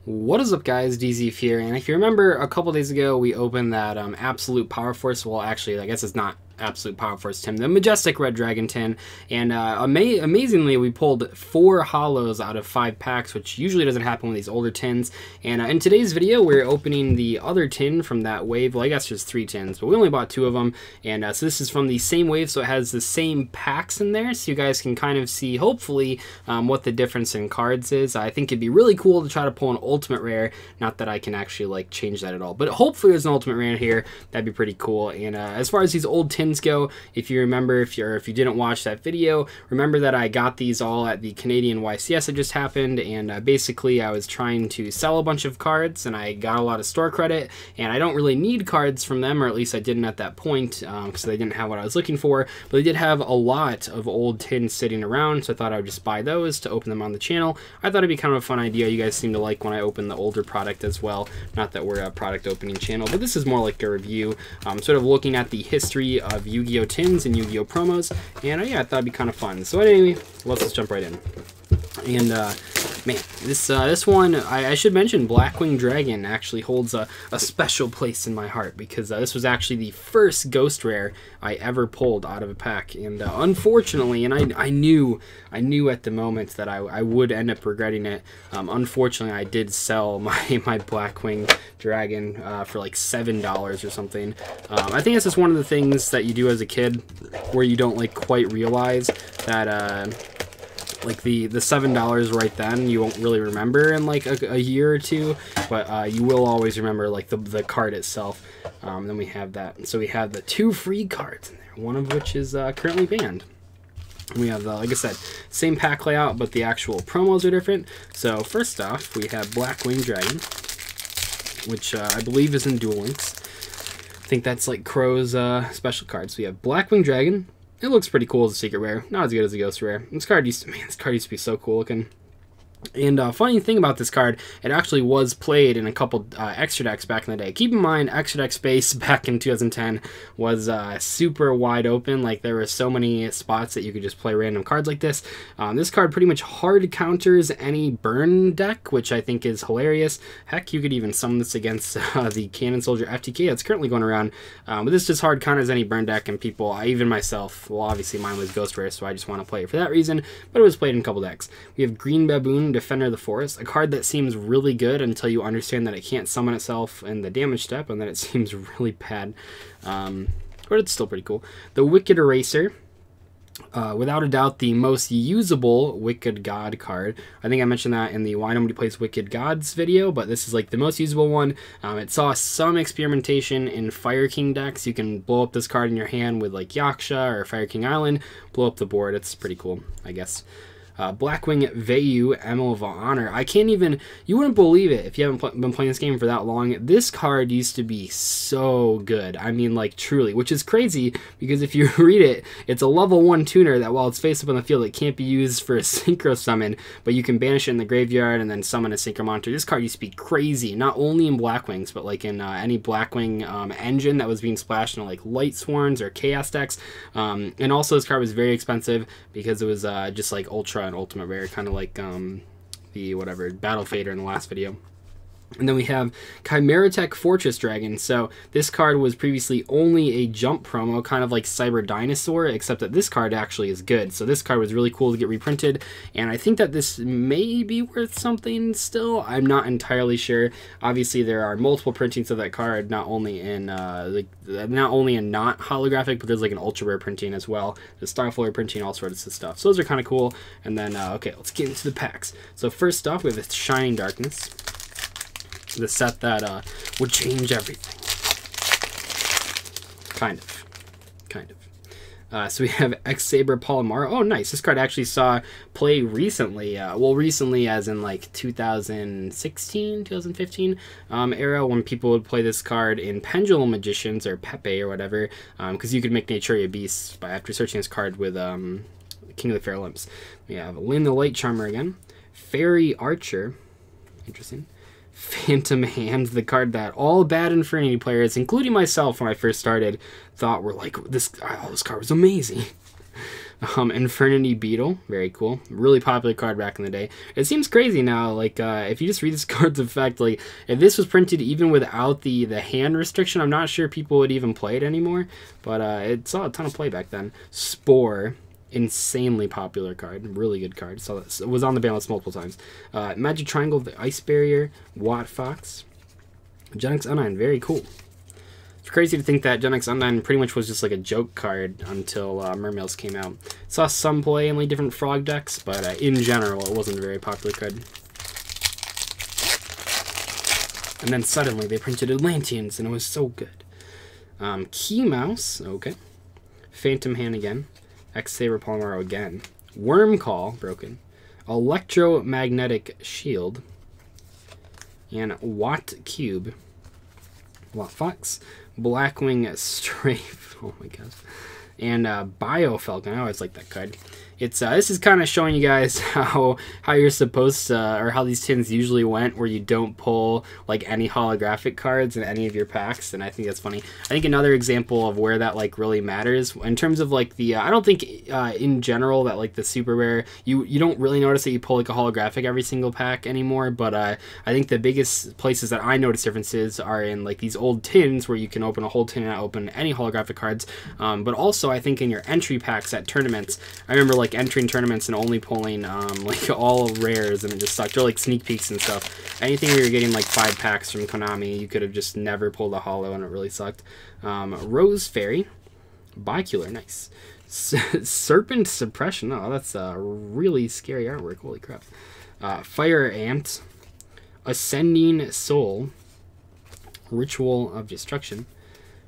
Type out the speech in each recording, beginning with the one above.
What is up, guys? Dzeeff here, and if you remember, a couple days ago we opened that Absolute Power Force. Well, actually, I guess it's not Absolute Power Force tin, the Majestic Red Dragon tin, and amazingly we pulled 4 holos out of 5 packs, which usually doesn't happen with these older tins. And in today's video we're opening the other tin from that wave. Well, I guess there's 3 tins, but we only bought 2 of them, and so this is from the same wave, so it has the same packs in there, so you guys can kind of see, hopefully, what the difference in cards is. I think it'd be really cool to try to pull an ultimate rare, not that I can actually like change that at all, but hopefully there's an ultimate rare here. That'd be pretty cool. And as far as these old tins go, if you remember, if you didn't watch that video, remember that I got these all at the Canadian YCS that just happened, and basically I was trying to sell a bunch of cards, and I got a lot of store credit, and I don't really need cards from them, or at least I didn't at that point, because they didn't have what I was looking for, but they did have a lot of old tins sitting around, so I thought I would just buy those to open them on the channel. I thought it'd be kind of a fun idea. You guys seem to like when I open the older product as well. Not that we're a product opening channel, but this is more like a review, sort of looking at the history of Yu-Gi-Oh tins and Yu-Gi-Oh promos, and yeah, I thought it'd be kind of fun. So anyway, let's just jump right in. And man, this one, I should mention, Blackwing Dragon actually holds a special place in my heart, because this was actually the first ghost rare I ever pulled out of a pack, and unfortunately, and I knew at the moment that I would end up regretting it. Unfortunately, I did sell my Blackwing Dragon for like $7 or something. I think it's just one of the things that you do as a kid where you don't like quite realize that like the $7 right then you won't really remember in like a year or two, but you will always remember like the card itself. Then we have that, so we have the 2 free cards in there, one of which is currently banned. We have, like I said, same pack layout, but the actual promos are different. So first off, we have Blackwing Dragon, which I believe is in Duel Links. I think that's like Crow's special cards. So we have Blackwing Dragon. It looks pretty cool as a secret rare, not as good as a ghost rare. This card used to be so cool looking. And funny thing about this card, it actually was played in a couple extra decks back in the day. Keep in mind, extra deck space back in 2010 was super wide open. Like, there were so many spots that you could just play random cards like this. This card pretty much hard counters any burn deck, which I think is hilarious. Heck, you could even summon this against the Cannon Soldier FTK that's currently going around. But this just hard counters any burn deck, and people, even myself, well, obviously mine was ghost rare, so I just want to play it for that reason, but it was played in a couple decks. We have Green Baboon, Defender of the Forest, a card that seems really good until you understand that it can't summon itself in the damage step, and then it seems really bad, but it's still pretty cool. The Wicked Eraser, without a doubt the most usable Wicked God card. I think I mentioned that in the Why Nobody Plays Wicked Gods video, but this is like the most usable one. It saw some experimentation in Fire King decks. You can blow up this card in your hand with like Yaksha or Fire King Island, blow up the board. It's pretty cool, I guess. Blackwing Vayu, Emil of Honor. I can't even, you wouldn't believe it if you haven't been playing this game for that long. This card used to be so good. I mean, like, truly, which is crazy, because if you read it, it's a level 1 tuner that while it's face up on the field, it can't be used for a synchro summon, but you can banish it in the graveyard and then summon a synchro monster. This card used to be crazy, not only in Blackwings, but like in any Blackwing engine that was being splashed in like Light Swarms or Chaos decks. And also this card was very expensive because it was just like Ultra and ultimate rare, kind of like the whatever Battle Fader in the last video. And then we have Chimeratech Fortress Dragon. So this card was previously only a jump promo, kind of like Cyber Dinosaur, except that this card actually is good. So this card was really cool to get reprinted, and I think that this may be worth something still. I'm not entirely sure. Obviously, there are multiple printings of that card, not only in not holographic, but there's like an ultra rare printing as well. The Starflare printing, all sorts of stuff. So those are kind of cool. And then okay, let's get into the packs. So first off, we have the Shining Darkness, the set that would change everything. Kind of. So we have X-Saber Polymara. Oh, nice. This card actually saw play recently. Well, recently as in like 2016, 2015 era, when people would play this card in Pendulum Magicians or Pepe or whatever, because you could make Naturia Beasts after searching this card with King of the Fair Limps. We have Lynn the Light Charmer again. Fairy Archer. Interesting. Phantom Hand, the card that all Bad Infinity players, including myself when I first started, thought were like, this card was amazing. Infernity Beetle, very cool. Really popular card back in the day. It seems crazy now, like, if you just read this card's effect, like, if this was printed even without the hand restriction, I'm not sure people would even play it anymore, but it saw a ton of play back then. Spore, insanely popular card, really good card. So it was on the ban list multiple times. Magic Triangle, the Ice Barrier, Watt Fox, Genex Undyne, very cool. It's crazy to think that Genex Undyne pretty much was just like a joke card until Mermails came out. Saw some play in like different frog decks, but in general it wasn't a very popular card. And then suddenly they printed Atlanteans and it was so good. Key Mouse, okay. Phantom Hand again. X-Saber Palomaro again. Worm Call, broken. Electromagnetic Shield. And Watt Cube. Watt Fox. Blackwing Strafe. Oh my gosh. And Bio Falcon. I always like that card. It's this is kind of showing you guys how you're supposed to, or how these tins usually went, where you don't pull like any holographic cards in any of your packs, and I think that's funny. I think another example of where that like really matters in terms of like the I don't think in general that like the super rare you don't really notice that you pull like a holographic every single pack anymore, but I think the biggest places that I notice differences are in like these old tins where you can open a whole tin and not open any holographic cards, but also I think in your entry packs at tournaments. I remember like entering tournaments and only pulling like all rares, and it just sucked, or like sneak peeks and stuff. Anything where you're getting like 5 packs from Konami, you could have just never pulled a holo and it really sucked. Rose Fairy, Bicular, nice. Serpent Suppression, oh that's really scary artwork, holy crap. Fire Ant, Ascending Soul, Ritual of Destruction,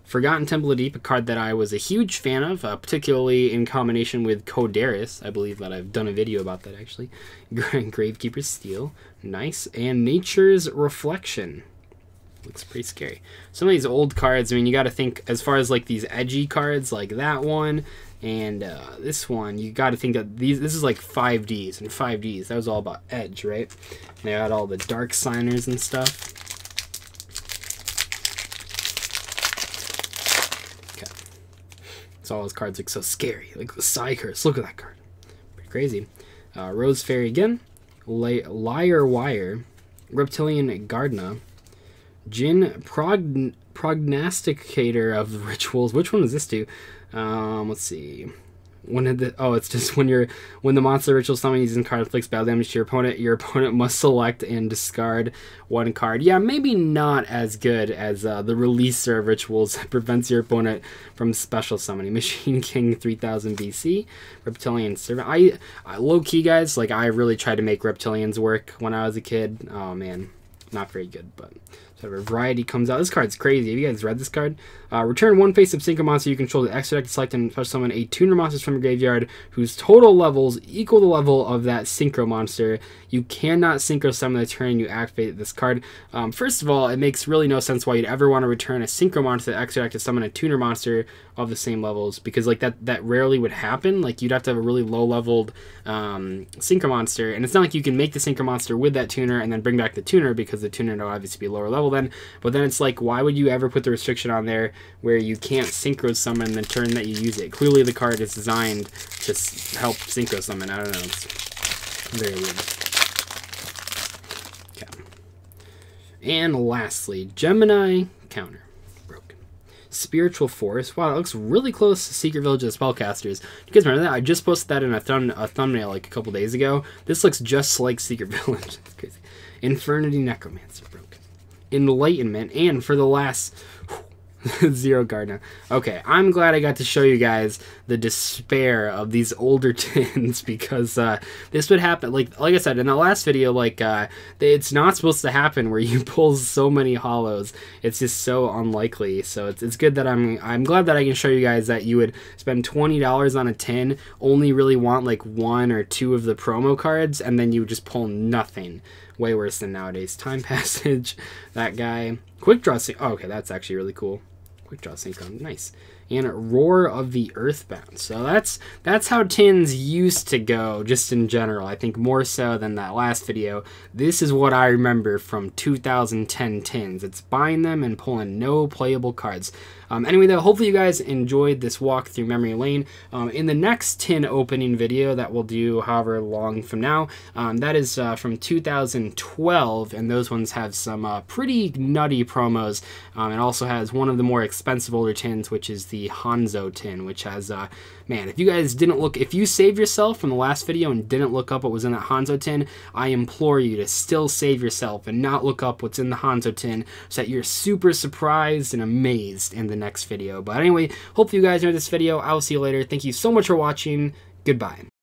Forgotten Temple of Deep, a card that I was a huge fan of, particularly in combination with Codaris. I believe that I've done a video about that, actually. Gravekeeper's Steel, nice. And Nature's Reflection. Looks pretty scary. Some of these old cards, I mean, you got to think, as far as like these edgy cards, like that one, and this one, you got to think that this is like 5Ds, and 5Ds, that was all about edge, right? And they had all the dark signers and stuff. All those cards look so scary, like the Psy Curse. Look at that card, pretty crazy. Rose Fairy again, Liar Wire, Reptilian Gardna, Jin Prognosticator of the Rituals. Which one does this do? Let's see. When did the, oh, it's just when the monster ritual summon using card inflicts battle damage to your opponent must select and discard 1 card. Yeah, maybe not as good as the releaser of rituals that prevents your opponent from special summoning. Machine King 3000 BC, Reptilian Servant. I low key guys, like I really tried to make reptilians work when I was a kid. Oh man, not very good, but whatever. Variety comes out. This card's crazy. Have you guys read this card? Return 1 face-up synchro monster you control to extra deck to select and special summon a tuner monster from your graveyard whose total levels equal the level of that synchro monster. You cannot synchro summon the turn you activate this card. First of all, it makes really no sense why you'd ever want to return a synchro monster to extra deck to summon a tuner monster of the same levels, because like that rarely would happen. Like you'd have to have a really low-leveled synchro monster, and it's not like you can make the synchro monster with that tuner and then bring back the tuner, because the tuner will obviously be lower level then. But then it's like, why would you ever put the restriction on there where you can't synchro summon the turn that you use it? Clearly the card is designed to help synchro summon. I don't know. It's very weird. Okay. And lastly, Gemini Counter. Broken. Spiritual Force. Wow, that looks really close to Secret Village of the Spellcasters. You guys remember that? I just posted that in a thumbnail like a couple days ago. This looks just like Secret Village. That's crazy. Infernity Necromancer. Broken. Enlightenment, and for the last Zero Gardner. Okay, I'm glad I got to show you guys the despair of these older tins, because this would happen, like I said in the last video, like it's not supposed to happen where you pull so many holos. It's just so unlikely. So it's good that I'm glad that I can show you guys that you would spend $20 on a tin, only really want like 1 or 2 of the promo cards, and then you would just pull nothing. Way worse than nowadays. Time Passage, that guy. Quick Draw Sync. Oh, okay, that's actually really cool. Quick Draw Synchro, nice. and Roar of the Earthbound. So that's how tins used to go, just in general. I think more so than that last video. This is what I remember from 2010 tins. It's buying them and pulling no playable cards. Anyway, though, hopefully you guys enjoyed this walk through memory lane. In the next tin opening video that we'll do however long from now, that is from 2012, and those ones have some pretty nutty promos. It also has one of the more expensive older tins, which is the Hanzo tin, which has, man, if you guys didn't look, if you saved yourself from the last video and didn't look up what was in that Hanzo tin, I implore you to still save yourself and not look up what's in the Hanzo tin so that you're super surprised and amazed in the next video. But anyway, hopefully you guys enjoyed this video. I will see you later. Thank you so much for watching. Goodbye.